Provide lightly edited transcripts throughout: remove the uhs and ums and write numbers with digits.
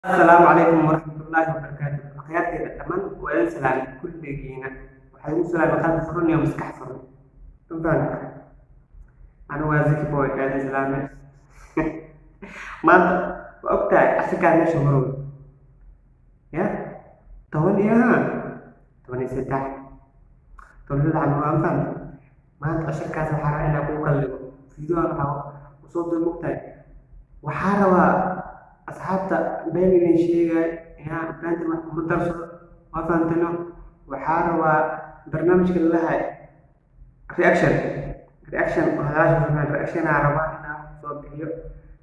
Assalamualaikum warahmatullahi wabarakatuh. Akhyaarteeda dhammaan waa idin salaamay kulligiina. Waxaa igu salaamay qalbi furan iyo maskax furan. Runtaan anigu waa Zaki Boy kaa idin salaamay. Maanta waa ogtahay Afrikaan meesha marow. Ya, toban iyo toban iyo saddex. Toban iyo saddex waa anfaan. Maanta cashirkaas waxaa rabaa inaan kugu qalligo. Fiidiyoon waxaa usoo dul mugtahay. Waxaa rabaa asxaabta been idin sheegay inaan beenta wax kuma darsado ma fahantino. Waxaa rabaa barnaamijka lalahay reaction aan rabaa inaan soo bixiyo.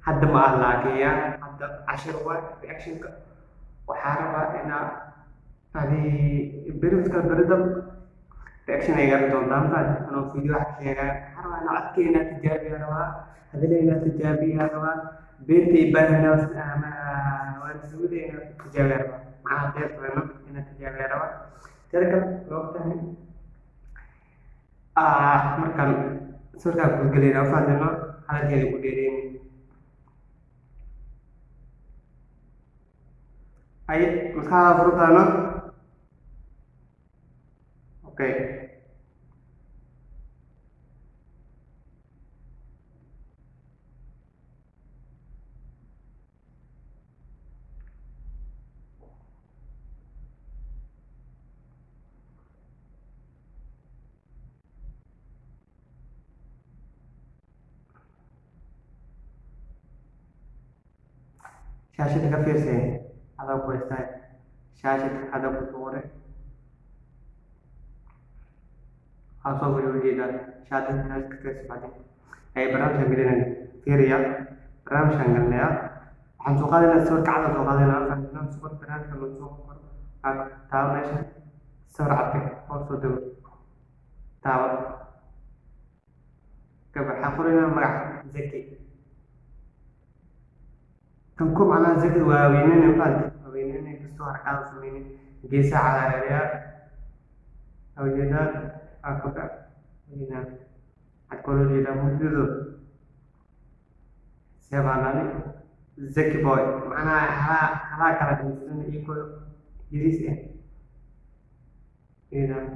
Hadda ma ah laakiin hadda cashir waa reactionka. Waxaa rabaa inaan beridam reaction ay gaari doontaan anoo fiidiyo wax ka sheegaya. Waxaa rabaa inaan codkeena tijaabiya rabaa, hadaleyna tijaabiya rabaa, beentay baahina waan suudeena tijaabiya rabaa. Maxaa deeqayna inaan tijaabiya rabaa. Tada kale waa ogtahay markaan sawirkaan ku gelina fahantino hadalkeeda ku dheereen. Ay maxaa furtaano? Okay. shaashada ka fiirsay adaa ku haystaa shaashada hadda ku tuure waxaa soo weli ujeedaa shaashada ka fiirsa bacdi ay barnaamijkan gelinayna fiiriya barnaamijkan galnaya waxaan soo qaadayna sawir kacda soo qaadayna fahmina sawir barnaamijka loo soo qoro taabo meesha sawir cabdi oo soo dawo taabo waxaan qorayna magac Zaki kan ku macnaha Zaki waa weyneen kastoo harkaada sameynin geesaha cagaaraya awjeedaan afka weynaan waxaad kaloo jeedaa mugdido seebaanani Zaki Boy macnaha halaa kala dhimsan iyo yiriis weynaan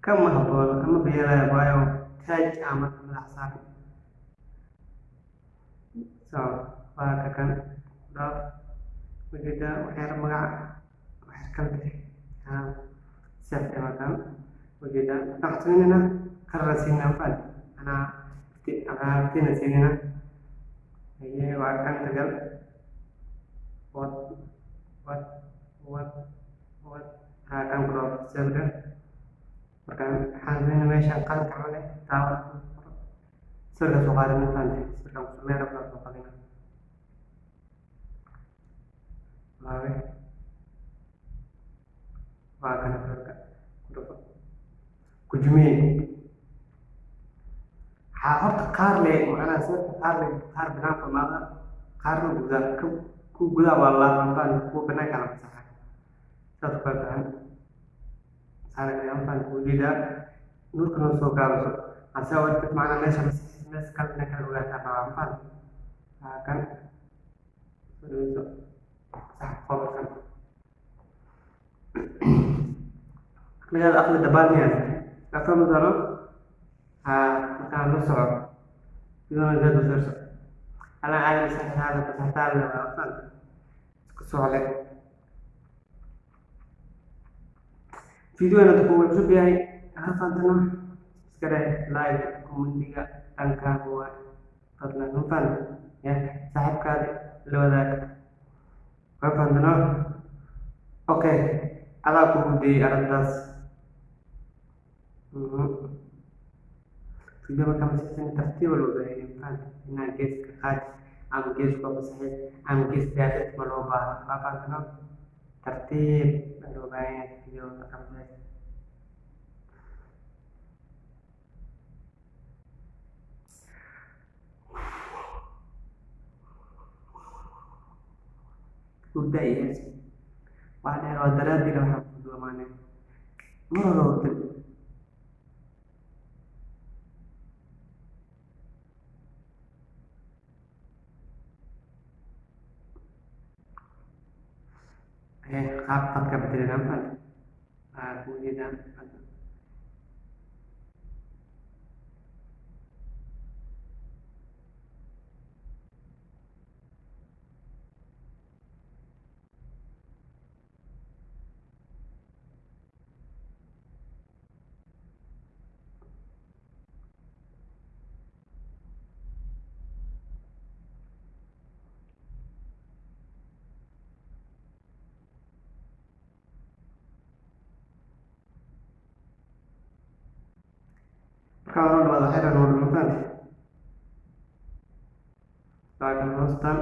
kama habboon ama beelaya waayo taaj ama madax saaran soo waa ka kan dhaaf ujeeda waxyaala magaca waxay kala bixi sefte makan ujeeda naqtinina karasina fal ana tina sinina aye waa kan tagal what kan bro sefte markaan waxaan meeshaan qalanka cale taawa sawirka soo qaadana faante sawirkaan ku sameyn rabnaa soo qaadina waawe waa kana sawirka kudhufo kujumee waxaa horta qaar le macnaha sawirka qaar banaanka maada qaarna gudaa ku gudaa waa laabanbaan kuwa banaanka la fasaxa saas ku fahan aan ujeedaa nurka noo soo gaabiso ase wartid macnaa meesha kalena kala ogaataa rabaa mafaan kan sax qolkan midaad aqli dabaaniyan afamudano markaan la soco idoona zaad usirso alaa aadan saxtaada fasaxtaada mafaan isku socle videoena dadku way cusub yahay hafaantana iska dheh like commentiga dhankaaga waa fadlan mafaan ya saaxiibkaadi la wadaag way faantana okay adaa ku gudiyey arrintaas video markaa masixsan tartiiba loo baahaya mafaan inaa geeska qaad ama geesku masaxid ama gees daafid ma loo baahna waa faantana tartiib loo baahan yahay video markaa masixsan hurda iyo hees wax dheer oo daraaddiina waxaan ku dulmaanay mar walba hurda qaab qadka bedelinaa maanta kujeedaan marka hore dhawaada xeran oo dhamataan laakiin hoostan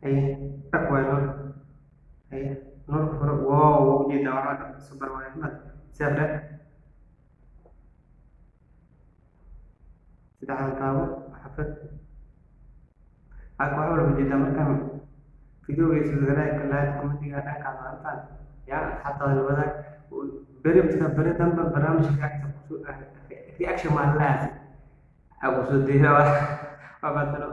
ay dhaq waay ay nurka hore wow ujeedaa waxaa super waay mad seexda saddexdan taabo xafad waxaa walba ujeedaa markaan videogiisa like commentiga dhankaas maantaan yaa asxaabtaada wadaag beri dambe barnaamijka reaction maalahaas aku soo diraa waa badalo